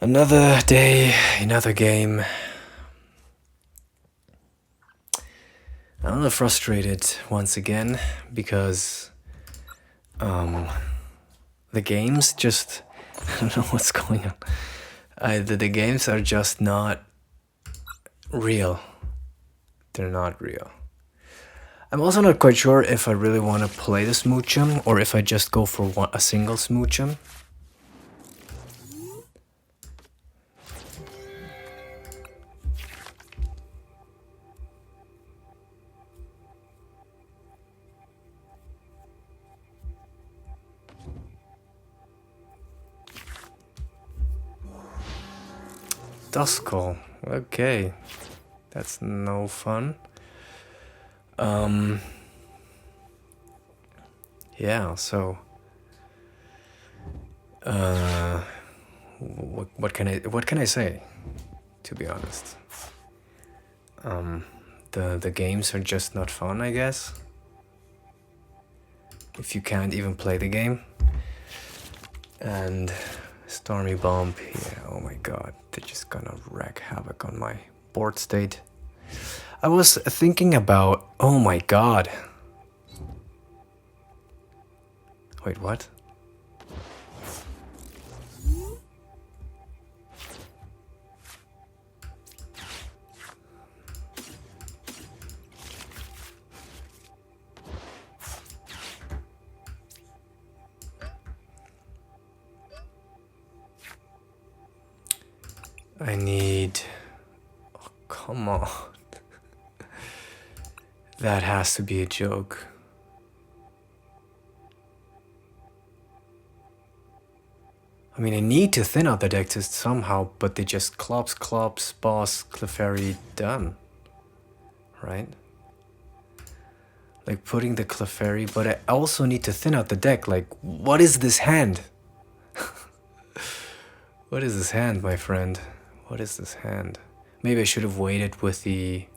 Another day, another game. I'm a little frustrated once again because the games just I don't know what's going on. The games are just not real. They're not real. I'm also not quite sure if I really want to play the Smoochum or if I just go for a single Smoochum. Duskull, okay, that's no fun. Yeah, so what can I say, to be honest? The games are just not fun, I guess. If you can't even play the game. And Starmie Bomb, yeah, oh my god, they're just gonna wreak havoc on my board state. I was thinking about, oh my god. Wait, what? I need... Oh, come on. That has to be a joke. I mean, I need to thin out the deck just somehow, but they just clops, boss, Clefairy, done. Right? Like putting the Clefairy, but I also need to thin out the deck. Like, what is this hand? What is this hand, my friend? What is this hand? Maybe I should have waited with the...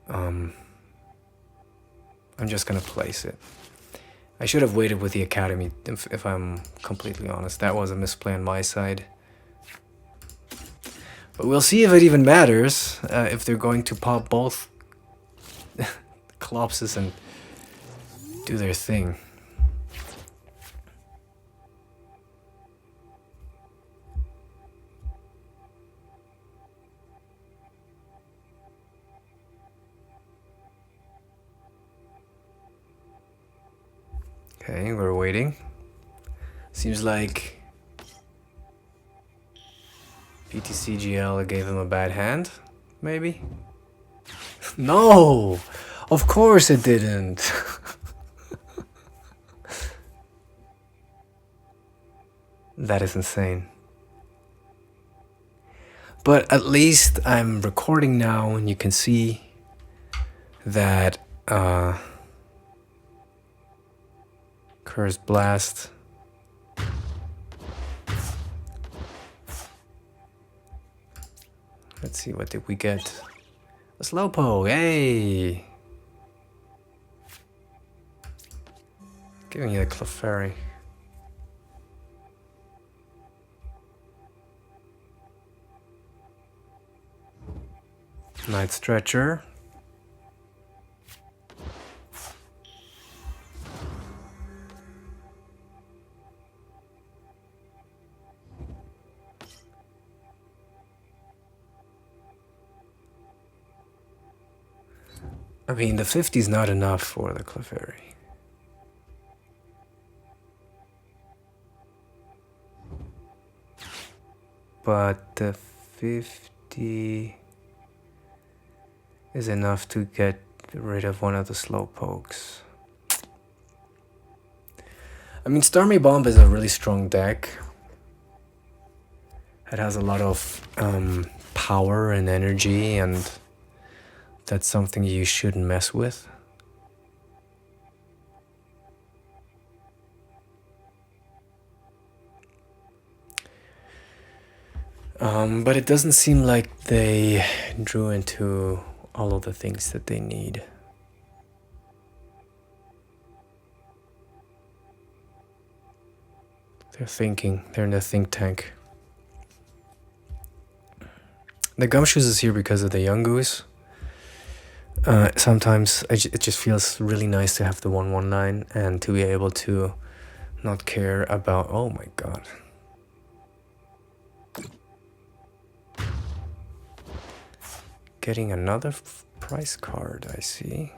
I'm just gonna place it. I should have waited with the Academy, if I'm completely honest. That was a misplay on my side. But we'll see if it even matters, if they're going to pop both Clopses and do their thing. Okay, we're waiting. Seems like PTCGL gave him a bad hand, maybe? No! Of course it didn't! That is insane. But at least I'm recording now and you can see that Curse Blast. Let's see, what did we get? A Slowpoke, hey! Giving you the Clefairy. Night Stretcher. I mean, the 50 is not enough for the Clefairy. But the 50 is enough to get rid of one of the Slowpokes. I mean, Starmie Bomb is a really strong deck. It has a lot of power and energy, and that's something you shouldn't mess with. But it doesn't seem like they drew into all of the things that they need. They're thinking, they're in the think tank. The Gumshoos is here because of the Yungoos. Sometimes it just feels really nice to have the 119 and to be able to not care about... Oh my god. Getting another prize card, I see.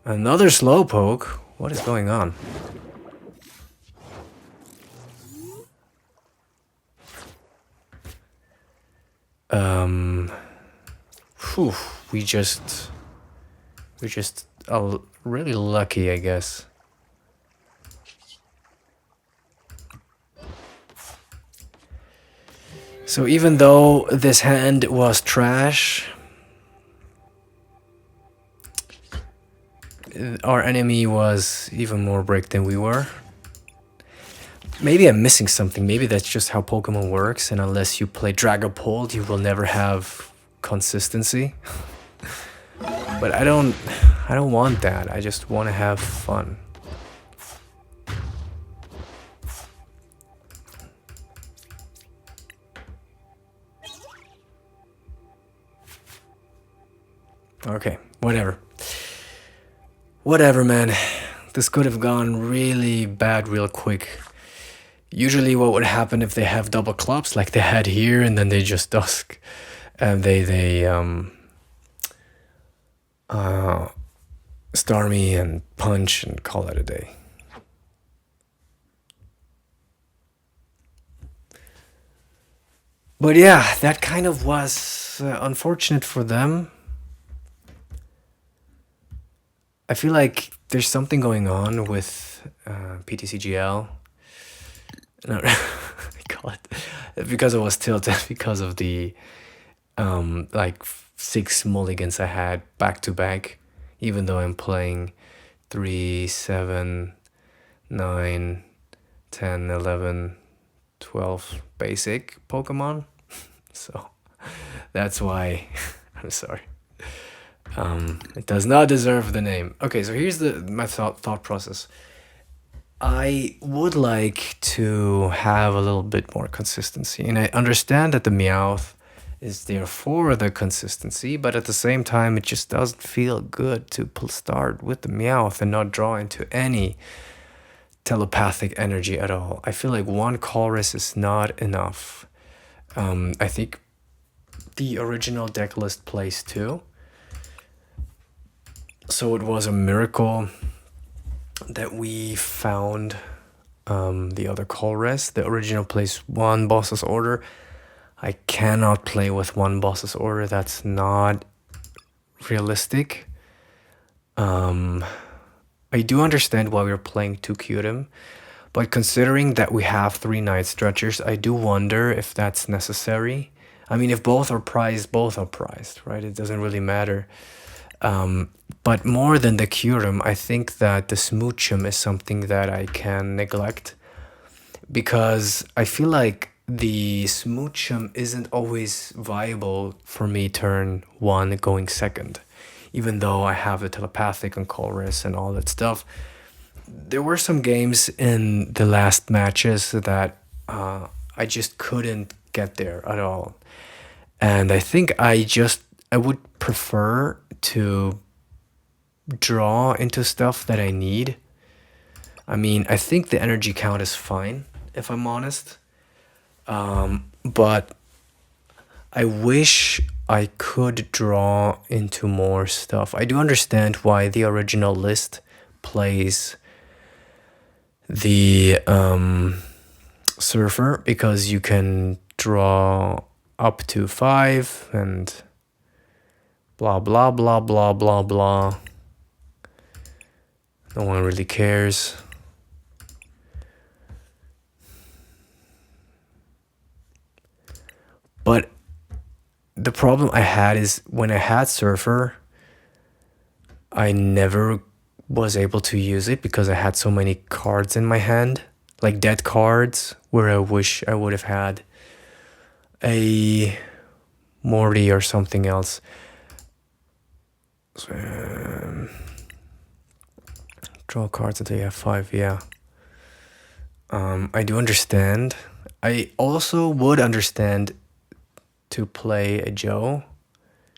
Another Slowpoke? What is going on? Whew, we're just really lucky, I guess. So even though this hand was trash, our enemy was even more brick than we were. Maybe I'm missing something. Maybe that's just how Pokemon works, and unless you play Dragapult, you will never have consistency. But I don't want that. I just want to have fun. Okay, whatever. Whatever, man. This could have gone really bad real quick. Usually what would happen if they have double clubs like they had here, and then they just dusk and they Starmie and punch and call it a day. But yeah, that kind of was unfortunate for them. I feel like there's something going on with PTCGL. No, I call it because it was tilted because of the like 6 mulligans I had back to back, even though I'm playing 3, 7, 9, 10, 11, 12 basic Pokemon. So that's why I'm sorry. It does not deserve the name. Okay, so here's my thought process. I would like to have a little bit more consistency, and I understand that the Meowth is there for the consistency, but at the same time, it just doesn't feel good to start with the Meowth and not draw into any telepathic energy at all. I feel like one Colress is not enough. I think the original deck list plays 2. So it was a miracle that we found the other Colress. The original plays 1 boss's order. I cannot play with 1 boss's order. That's not realistic. I do understand why we're playing 2 Kyurem, but considering that we have 3 Night Stretchers, I do wonder if that's necessary. I mean, if both are prized, right? It doesn't really matter. But more than the Kyurem, I think that the Smoochum is something that I can neglect, because I feel like the Smoochum isn't always viable for me turn 1 going second. Even though I have the Telepathic and Colress and all that stuff, there were some games in the last matches that I just couldn't get there at all. And I think I would prefer to draw into stuff that I need. I mean, I think the energy count is fine, if I'm honest. But I wish I could draw into more stuff. I do understand why the original list plays the Surfer, because you can draw up to 5 and blah blah blah blah blah blah. No one really cares. But the problem I had is when I had Surfer, I never was able to use it because I had so many cards in my hand, like dead cards, where I wish I would have had a Morty or something else. Draw cards until you have 5, yeah. I do understand. I also would understand to play a Joe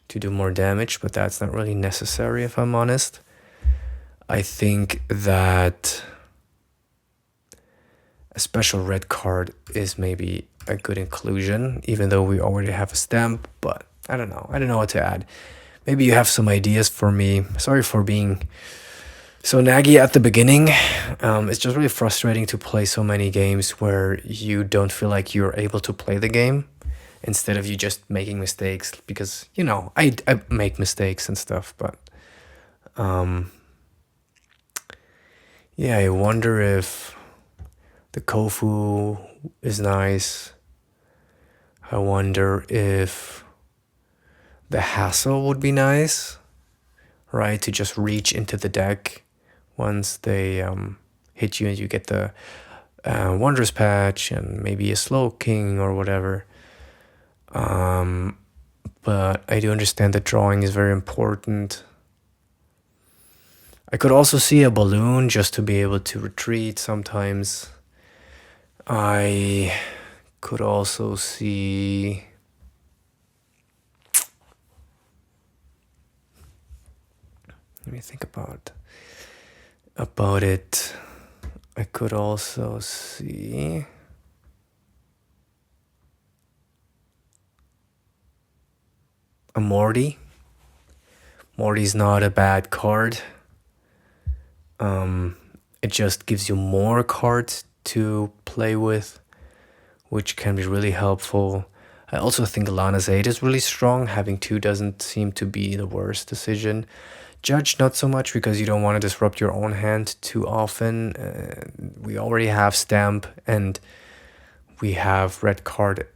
to do more damage, but that's not really necessary if I'm honest. I think that a special red card is maybe a good inclusion, even though we already have a stamp, but I don't know. I don't know what to add. Maybe you have some ideas for me. Sorry for being so naggy at the beginning. It's just really frustrating to play so many games where you don't feel like you're able to play the game instead of you just making mistakes, because, you know, I make mistakes and stuff, but yeah, I wonder if the Kofu is nice. I wonder if the Hassle would be nice, right? To just reach into the deck once they hit you and you get the Wondrous Patch and maybe a Slowking or whatever. But I do understand that drawing is very important. I could also see a balloon just to be able to retreat sometimes. I could also see... Let me think about it. I could also see... a Morty. Morty's not a bad card. It just gives you more cards to play with, which can be really helpful. I also think Lana's 8 is really strong. Having 2 doesn't seem to be the worst decision. Judge, not so much, because you don't want to disrupt your own hand too often. We already have Stamp and we have Red card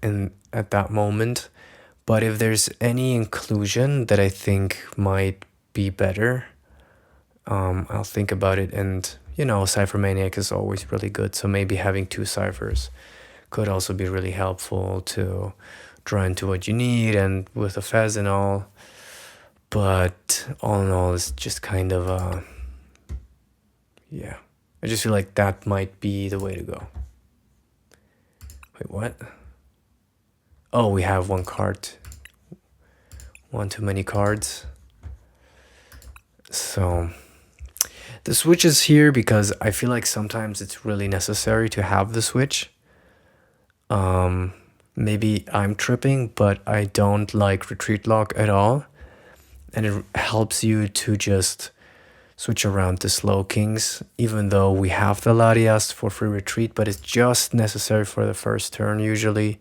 at that moment. But if there's any inclusion that I think might be better, I'll think about it. And, you know, Ciphermaniac is always really good, so maybe having 2 ciphers could also be really helpful to draw into what you need, and with a Fez and all. But all in all, it's just kind of yeah, I just feel like that might be the way to go. Wait, what? Oh, we have 1 card. 1 too many cards. So the Switch is here because I feel like sometimes it's really necessary to have the Switch. Maybe I'm tripping, but I don't like retreat lock at all. And it helps you to just switch around to Slowkings, even though we have the Latias for free retreat, but it's just necessary for the first turn usually.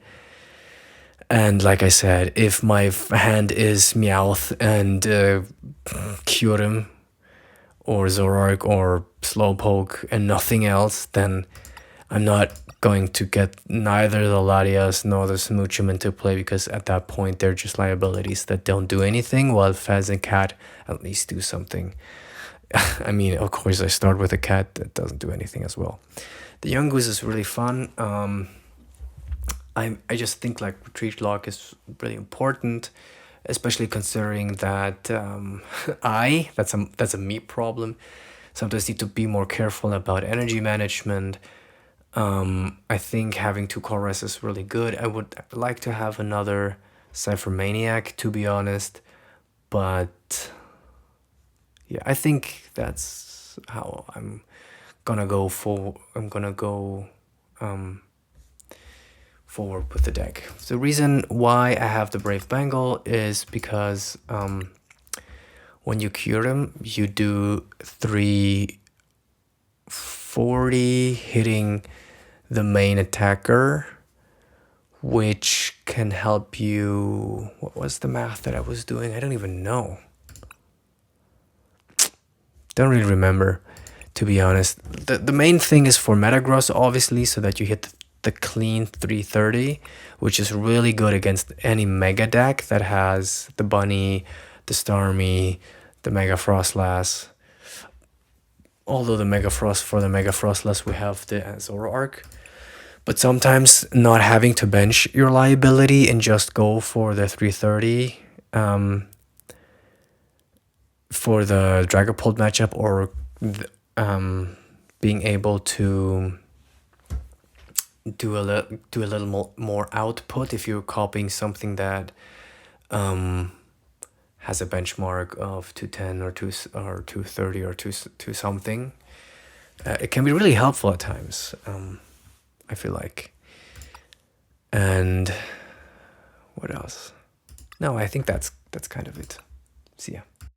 And like I said, if my hand is Meowth and Kyurem or Zoroark or Slowpoke and nothing else, then I'm not going to get neither the Latias nor the Smoochum into play, because at that point they're just liabilities that don't do anything, while Fez and Cat at least do something. I mean, of course, I start with a Cat that doesn't do anything as well. The Yungoos is really fun. I just think like retreat lock is really important, especially considering that that's a me problem. Sometimes need to be more careful about energy management. I think having 2 Colress is really good. I would like to have another Ciphermaniac, to be honest, but yeah, I think that's how I'm gonna go forward with the deck. The reason why I have the Brave Bangle is because when you Kyurem, you do 340 hitting the main attacker, which can help you. What was the math that I was doing? I don't even know. Don't really remember, to be honest. The main thing is for Metagross, obviously, so that you hit the clean 330, which is really good against any Mega deck that has the Bunny, the Starmie, the Mega Frostlass. Although the Mega Frostlass we have the Zoroark. But sometimes not having to bench your liability and just go for the 330 for the Dragapult matchup, or being able to do a little more output if you're copying something that has a benchmark of 210 or 230 or 2 something. It can be really helpful at times, I feel like. And what else? No, I think that's kind of it. See ya.